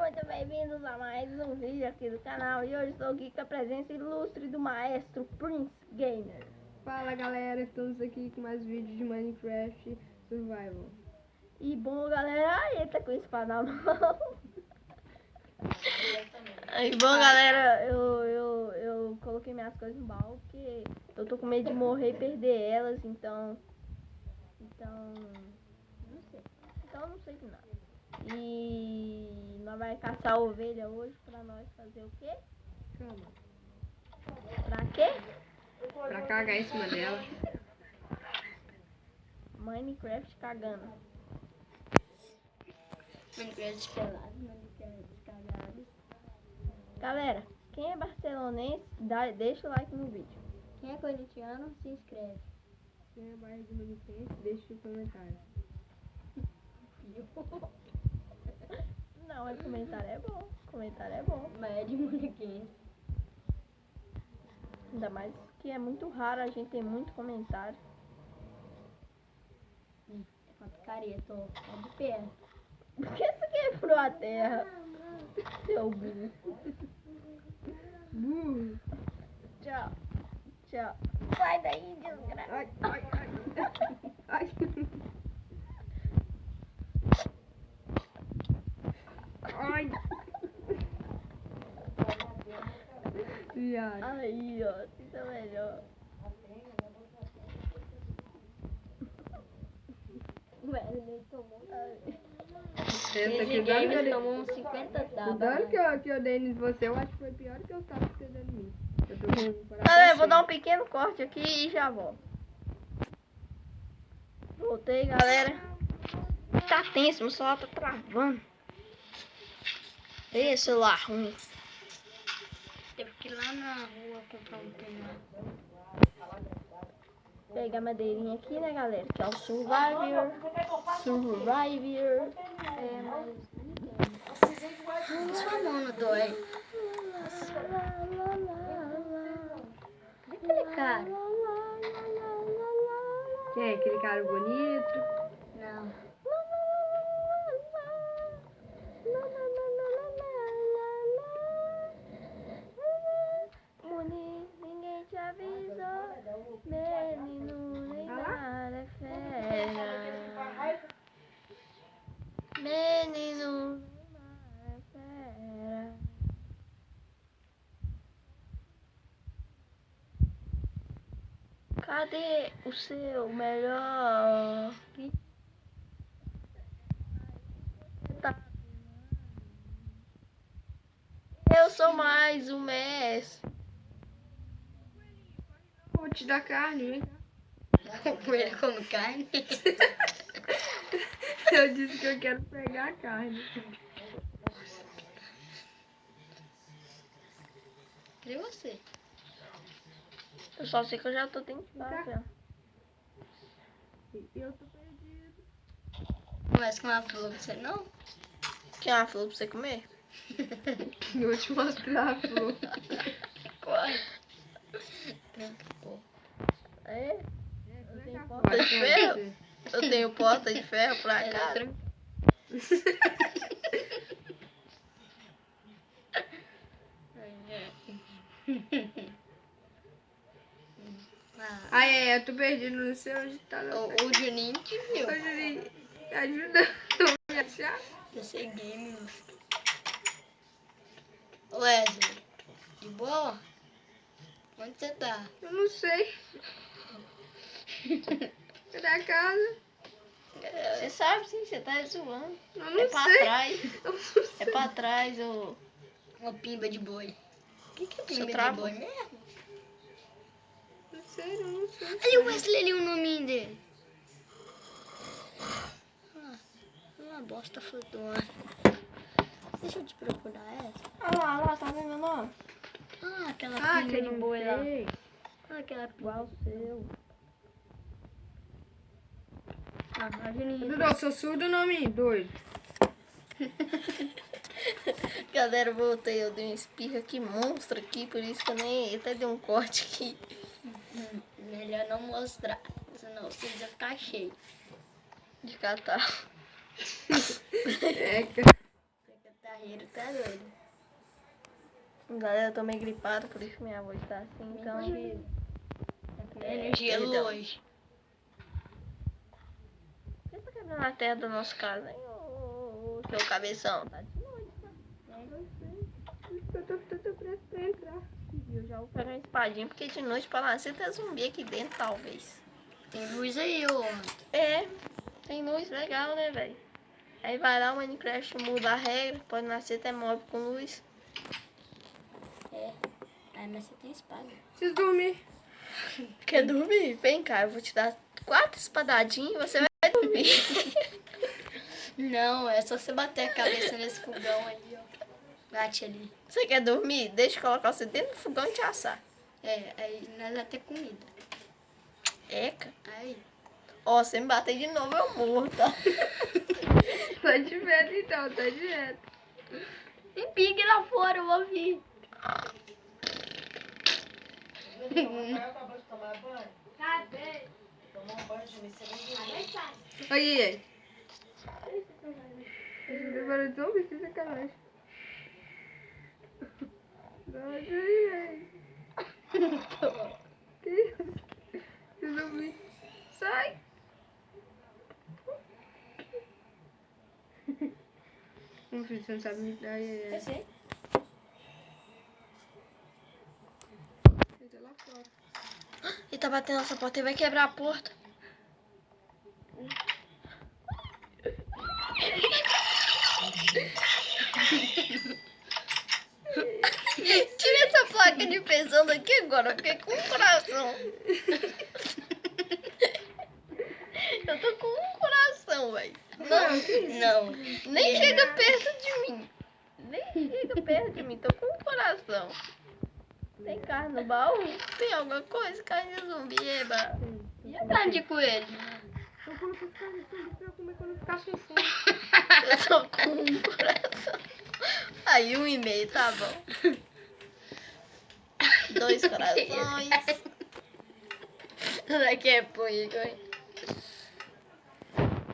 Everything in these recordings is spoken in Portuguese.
muito bem-vindos a mais um vídeo aqui do canal. E hoje estou aqui com a presença ilustre do maestro Prince Gamer. Fala galera, estamos aqui com mais vídeos de Minecraft Survival. E bom galera, ele tá com a espada na mão. E bom galera, eu coloquei minhas coisas no baú porque eu tô com medo de morrer e perder elas, então não sei de nada. E nós vai caçar ovelha hoje pra nós fazer o quê? Calma. Pra quê? Pra cagar em cima dela. Minecraft cagando. Minecraft pelado, Minecraft cagado. Galera, quem é barcelonense, deixa o like no vídeo. Quem é corintiano, se inscreve. Quem é bairro de Manicense, deixa o comentário. Não, comentário é bom. Comentário é bom. Mas é de Maniquense. Ainda mais que é muito raro a gente ter muito comentário. É pra picareta, ó. É de perto. Por que você quebrou a terra? Seu burro. Tchau. Tchau. Sai daí, desgraça. Ai, ai, ai. Ai. Ai. Viado. Aí, ó. Assim tá melhor. Ele tomou. Esse Gamer tomou uns 50 O tapas. dano que eu dei em você, eu acho que foi pior que eu tava que você deu em mim. Eu tô com um coração Galera, eu vou cheio. dar um pequeno corte aqui e já volto. Voltei, galera. Tá tenso, meu celular tá travando. Ei, celular ruim. Teve que ir lá na rua comprar um pneu. Pegar a madeirinha aqui, né, galera? Que é o Survivor. Survivor. É, mas sua mão não dói. Cadê aquele cara? Quem é aquele cara bonito? Não. Ninguém te avisou. Menino, nem nada é fera. Menino, nem nada é fera. Cadê o seu melhor? Eu sou mais um mestre. Vou te dar carne, hein? O coelho come carne. Eu disse que eu quero pegar a carne. Cadê você? Eu só sei que eu já tô dentro de casa. Eu tô perdido. Mas com uma flor você não? Quer uma flor pra você comer? Eu vou te mostrar a flor. Corre. É? Eu tenho porta de ferro? Eu tenho porta de ferro pra cá. Ah, é, eu tô perdido, não sei onde tá. O Juninho te viu. Ô, Juninho, ajuda a me achar. PC Game. Wesley, de boa? Onde você tá? Eu não sei. Cadê a casa? Você sabe sim, você tá zoando. Eu não É pra sei. trás. Eu não sei. É pra trás, ô. Uma pimba de boi. O que é Você pimba de trava? boi mesmo? Não sei, eu não sei. Ali o Wesley ali, o nominho dele. Uma bosta flutuando. Deixa eu te procurar essa. Olha lá, tá vendo meu nome? Ah, aquela Ah, pimba que eu de não boi lá. sei. Ah, aquela pimba. Igual o seu. Ah, Juninho. Dudu, eu sou surdo, nome doido. Galera, eu voltei. Eu dei uma espirra que monstro aqui, por isso que eu nem até dei um corte aqui. Melhor não mostrar, senão você vai ficar cheio. De catarro. É, Você tá carreiro, tá doido. Galera, eu tô meio gripada, por isso que minha voz tá assim, então... Energia perdão. hoje. Por que tá quebrando a terra da nossa casa, hein, ô, seu cabeção? Tá de noite, tá? Eu tô preso pra entrar. Eu já vou pegar uma espadinha, porque de noite pra nascer tem zumbi aqui dentro, talvez. Tem luz aí, ô. É, tem luz legal, né, velho? Aí vai lá, o Minecraft muda a regra, pode nascer até mob com luz. Ai, mas você tem espada. Preciso dormir. Quer dormir? Vem cá, eu vou te dar 4 espadadinhas e você vai dormir. Não, é só você bater a cabeça nesse fogão ali, ó. Bate ali. Você quer dormir? Deixa eu colocar você dentro do fogão e te assar. É, aí nós vamos ter comida. Eca. Aí. Ó, se me bater de novo, eu morro, tá? Tá de medo então, tá de medo. Tem pig lá fora, eu vou vir. Aí. Agora não precisa sacanagem. Aí. Que isso? Preciso dormir. Sai. Não, filho, você não sabe me dar. Eu sei. Entra lá fora. Ele tá batendo nossa porta e vai quebrar a porta. Tira essa placa de pressão daqui agora, eu fiquei com um coração. Eu tô com um coração, velho. Não, nem chega perto de mim. Nem chega perto de mim, tô com um coração. Tem carne no baú? Tem alguma coisa? Carne de zumbi, eba. E a carne de coelho? Eu coloquei esse carne tudo pra comer quando eu ficar com fome. Eu tô com um coração. Aí 1,5, tá bom. 2 corações. Daqui é público, hein?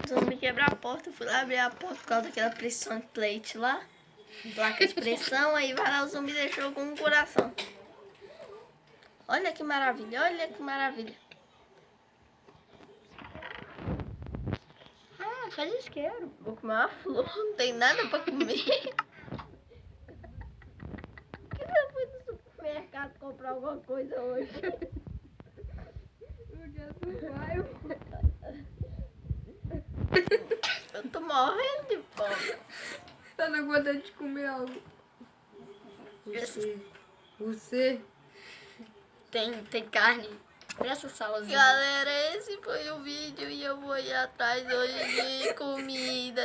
Zumbi quebrar a porta, eu fui lá abrir a porta por causa daquela pressão plate lá. Placa de pressão, aí vai lá, o zumbi deixou com um coração. Olha que maravilha, olha que maravilha. Ah, faz isqueiro. Vou comer uma flor, não tem nada pra comer. Por que você foi no supermercado comprar alguma coisa hoje? O dia do bairro. Eu tô morrendo de fome. Tá na vontade de comer algo. Você. Tem carne. Presta salzinha. Galera, esse foi o vídeo e eu vou ir atrás hoje de comida.